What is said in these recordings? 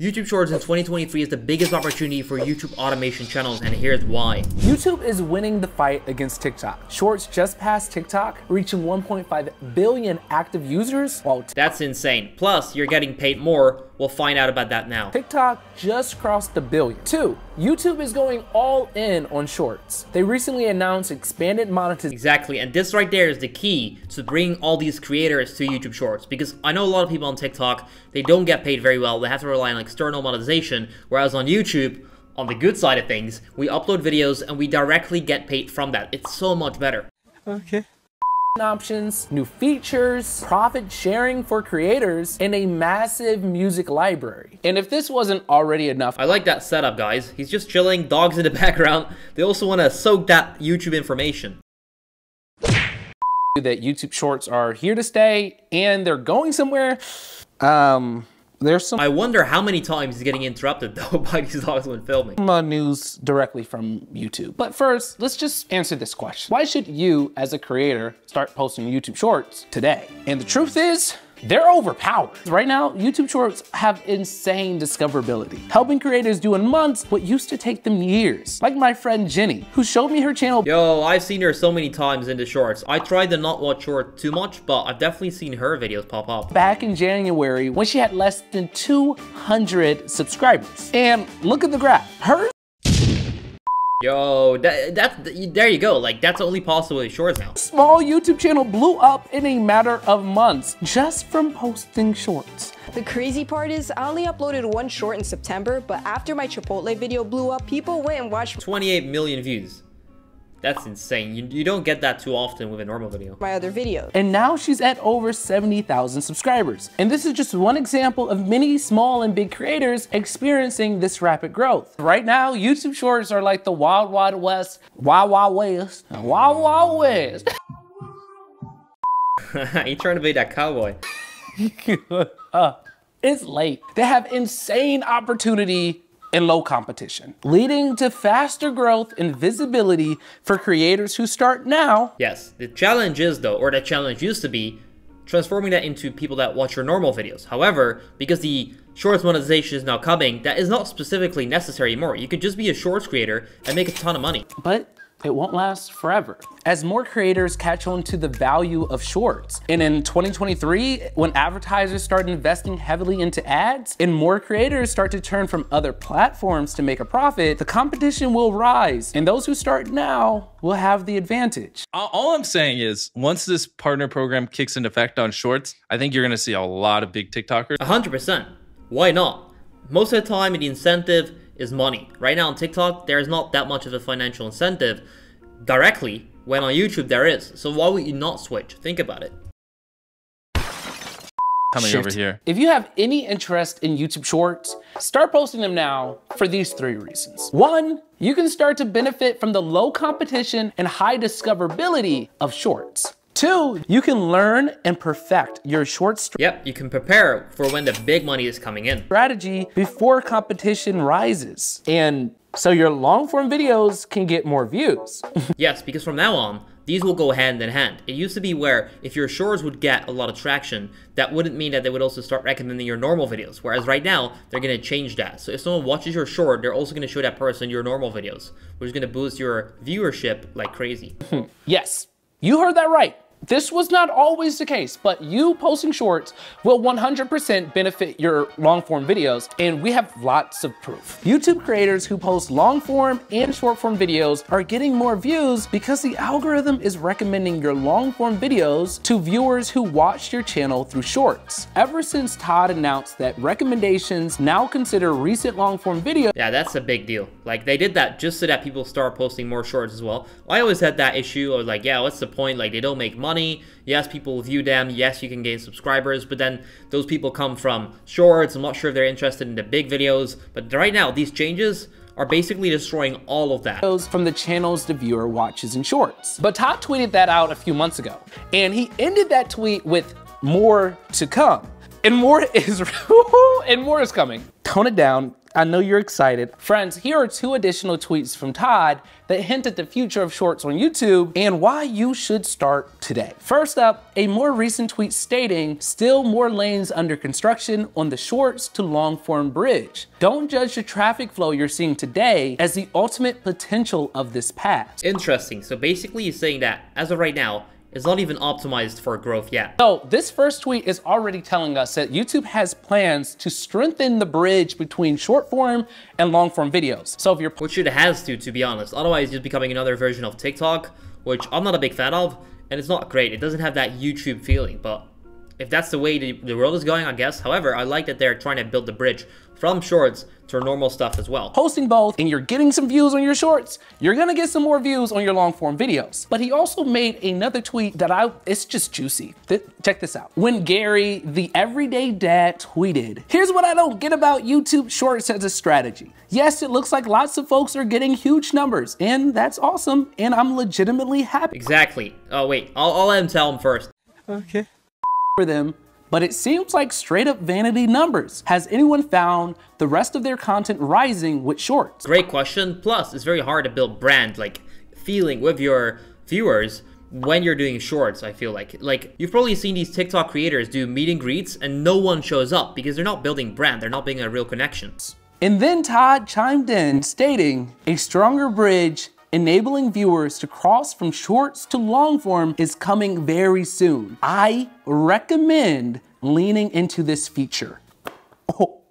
YouTube Shorts in 2023 is the biggest opportunity for YouTube automation channels, and here's why. YouTube is winning the fight against TikTok. Shorts just passed TikTok, reaching 1.5 billion active users, while That's insane. Plus, you're getting paid more. We'll find out about that now. TikTok just crossed the billion. 2. YouTube is going all in on Shorts. They recently announced expanded monetization. Exactly, and this right there is the key to bringing all these creators to YouTube Shorts, because I know a lot of people on TikTok, they don't get paid very well. They have to rely on external monetization, whereas on YouTube, on the good side of things, we upload videos and we directly get paid from that. It's so much better. Okay. Options, new features, profit sharing for creators, and a massive music library. And if this wasn't already enough, I like that setup, guys. He's just chilling, dogs in the background. They also want to soak that YouTube information. That YouTube Shorts are here to stay and they're going somewhere. There's some I wonder how many times he's getting interrupted though by these dogs when filming. news directly from YouTube. But first, let's just answer this question. Why should you, as a creator, start posting YouTube Shorts today? And the truth is, they're overpowered. Right now, YouTube Shorts have insane discoverability, helping creators do in months what used to take them years. Like my friend Jenny, who showed me her channel. Yo, I've seen her so many times in the shorts. I tried to not watch short too much, but I've definitely seen her videos pop up. Back in January when she had less than 200 subscribers. And look at the graph. Hers. Yo, there you go. Like, that's only possible with shorts now. Small YouTube channel blew up in a matter of months just from posting shorts. The crazy part is I only uploaded one short in September, but after my Chipotle video blew up, people went and watched 28 million views. That's insane. You don't get that too often with a normal video. my other videos. And now she's at over 70,000 subscribers. And this is just one example of many small and big creators experiencing this rapid growth. Right now, YouTube Shorts are like the wild, wild west, wild, wild west, wild, wild west. You trying to be that cowboy. It's late. They have insane opportunity and low competition, leading to faster growth and visibility for creators who start now. Yes, the challenge is though, or the challenge used to be, transforming that into people that watch your normal videos. However, because the shorts monetization is now coming, that is not specifically necessary anymore. You could just be a shorts creator and make a ton of money. But it won't last forever. As more creators catch on to the value of shorts. And in 2023, when advertisers start investing heavily into ads and more creators start to turn from other platforms to make a profit, the competition will rise. And those who start now will have the advantage. All I'm saying is, once this partner program kicks into effect on shorts, I think you're gonna see a lot of big TikTokers. 100%. Why not? Most of the time, the incentive is money. Right now on TikTok, there is not that much of a financial incentive directly, when on YouTube there is. So why would you not switch? Think about it. Coming over here. If you have any interest in YouTube Shorts, start posting them now for these 3 reasons. 1, you can start to benefit from the low competition and high discoverability of Shorts. 2, you can learn and perfect your short Yep, you can prepare for when the big money is coming in. strategy before competition rises. And so your long form videos can get more views. Yes, because from now on, these will go hand in hand. It used to be where if your shorts would get a lot of traction, that wouldn't mean that they would also start recommending your normal videos. Whereas right now, they're gonna change that. So if someone watches your short, they're also gonna show that person your normal videos, which is gonna boost your viewership like crazy. Yes, you heard that right. This was not always the case, but you posting shorts will 100% benefit your long form videos, and we have lots of proof. YouTube creators who post long form and short form videos are getting more views because the algorithm is recommending your long form videos to viewers who watched your channel through shorts. Ever since Todd announced that recommendations now consider recent long form videos. Yeah, that's a big deal. Like, they did that just so that people start posting more shorts as well. I always had that issue of like, yeah, what's the point? Like, they don't make money. Yes, people view them. Yes, you can gain subscribers, but then those people come from shorts. I'm not sure if they're interested in the big videos, but right now, these changes are basically destroying all of that. From the channels the viewer watches in shorts. But Todd tweeted that out a few months ago, and he ended that tweet with more to come. And more is and more is coming. Tone it down. I know you're excited. Friends, here are 2 additional tweets from Todd that hint at the future of shorts on YouTube and why you should start today. First up, a more recent tweet stating, still more lanes under construction on the shorts to long form bridge. Don't judge the traffic flow you're seeing today as the ultimate potential of this path. Interesting. So basically he's saying that as of right now, it's not even optimized for growth yet. So this first tweet is already telling us that YouTube has plans to strengthen the bridge between short form and long form videos. So if you're— Which it has to be honest. Otherwise, it's just becoming another version of TikTok, which I'm not a big fan of, and it's not great. It doesn't have that YouTube feeling, but if that's the way the world is going, I guess. However, I like that they're trying to build the bridge from shorts to normal stuff as well. Posting both and you're getting some views on your shorts, you're gonna get some more views on your long form videos. But he also made another tweet that it's just juicy. Check this out. When Gary, the everyday dad, tweeted, "Here's what I don't get about YouTube shorts as a strategy. Yes, it looks like lots of folks are getting huge numbers, and that's awesome, and I'm legitimately happy." Exactly. Oh wait, I'll let him tell him first. Okay. For them, but it seems like straight up vanity numbers. Has anyone found the rest of their content rising with shorts? Great question. Plus, it's very hard to build brand, like, feeling with your viewers when you're doing shorts, I feel like. Like, you've probably seen these TikTok creators do meet and greets and no one shows up because they're not building brand. They're not building a real connection. And then Todd chimed in stating, a stronger bridge enabling viewers to cross from shorts to long form is coming very soon. I recommend leaning into this feature. Oh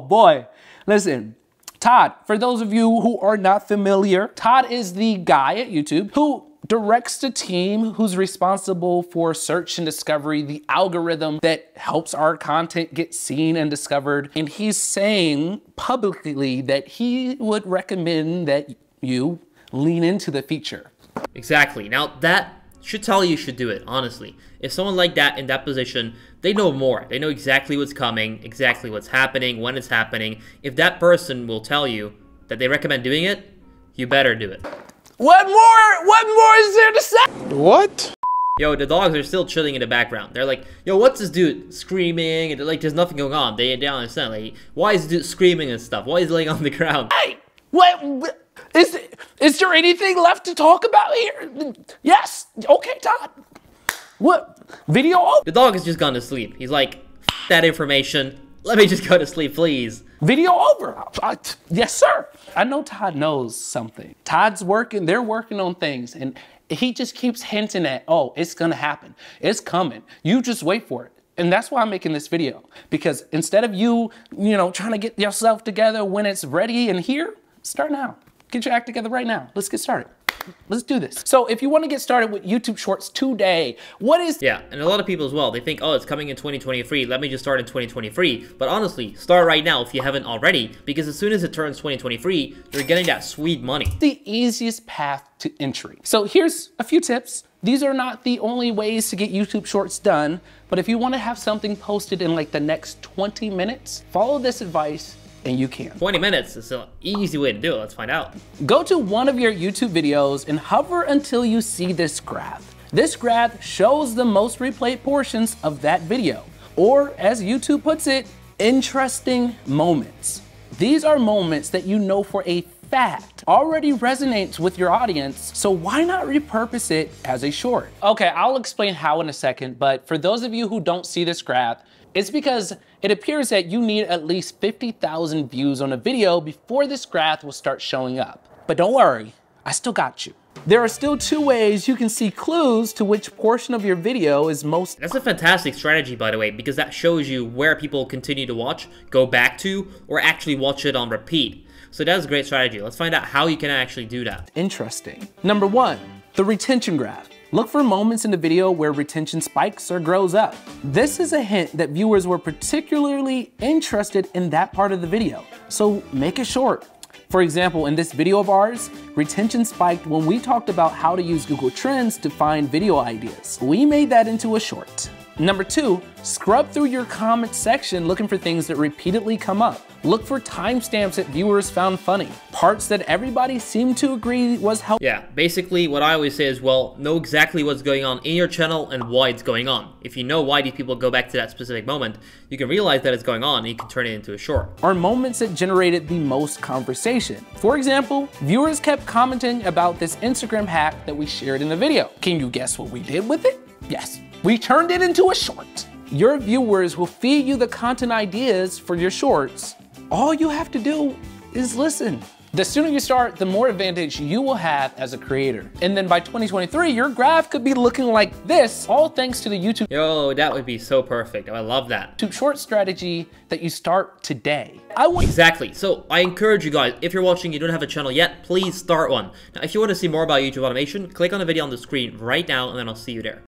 boy. Listen, Todd, for those of you who are not familiar, Todd is the guy at YouTube who directs the team who's responsible for search and discovery, the algorithm that helps our content get seen and discovered. And he's saying publicly that he would recommend that you lean into the feature. Exactly. Now that should tell you should do it, honestly. If someone like that in that position, they know more. They know exactly what's coming, exactly what's happening, when it's happening. If that person will tell you that they recommend doing it, you better do it. What more is there to say? What? Yo, the dogs are still chilling in the background. They're like, yo, what's this dude screaming? And like, there's nothing going on. They don't understand. Like, why is the dude screaming and stuff? Why is he laying on the ground? Hey, what is there anything left to talk about here? Yes. Okay, Todd. What? Video over? The dog has just gone to sleep. He's like, F that information. Let me just go to sleep, please. Video over. Yes, sir. I know Todd knows something. Todd's working, they're working on things, and he just keeps hinting at, oh, it's gonna happen. It's coming. You just wait for it. And that's why I'm making this video. Because instead of you trying to get yourself together when it's ready and here, start now. Get your act together right now. Let's get started. Let's do this. So if you want to get started with YouTube Shorts today, what is— Yeah, and a lot of people as well, they think, oh, it's coming in 2023, let me just start in 2023. But honestly, start right now if you haven't already, because as soon as it turns 2023, you're getting that sweet money. The easiest path to entry. So here's a few tips. These are not the only ways to get YouTube Shorts done, but if you want to have something posted in like the next 20 minutes, follow this advice and you can. 20 minutes is an easy way to do it. Let's find out. Go to one of your YouTube videos and hover until you see this graph. This graph shows the most replayed portions of that video, or as YouTube puts it, interesting moments. These are moments that you know for a fact already resonates with your audience, so why not repurpose it as a short? Okay, I'll explain how in a second, but for those of you who don't see this graph, it's because it appears that you need at least 50,000 views on a video before this graph will start showing up. But don't worry, I still got you. There are still 2 ways you can see clues to which portion of your video is most— That's a fantastic strategy, by the way, because that shows you where people continue to watch, go back to, or actually watch it on repeat. So that's a great strategy. Let's find out how you can actually do that. Interesting. Number 1, the retention graph. Look for moments in the video where retention spikes or grows up. This is a hint that viewers were particularly interested in that part of the video, so make it short. For example, in this video of ours, retention spiked when we talked about how to use Google Trends to find video ideas. We made that into a short. Number 2, scrub through your comment section looking for things that repeatedly come up. Look for timestamps that viewers found funny, parts that everybody seemed to agree was helpful. Yeah, basically what I always say is, well, know exactly what's going on in your channel and why it's going on. If you know why these people go back to that specific moment, you can realize that it's going on and you can turn it into a short. Or moments that generated the most conversation. For example, viewers kept commenting about this Instagram hack that we shared in the video. Can you guess what we did with it? Yes, we turned it into a short. Your viewers will feed you the content ideas for your shorts. All you have to do is listen. The sooner you start, the more advantage you will have as a creator. And then by 2023, your graph could be looking like this, all thanks to the YouTube Yo, that would be so perfect. I love that. short strategy that you start today. Exactly. So I encourage you guys, if you're watching, you don't have a channel yet, please start one. Now, if you want to see more about YouTube automation, click on the video on the screen right now, and then I'll see you there.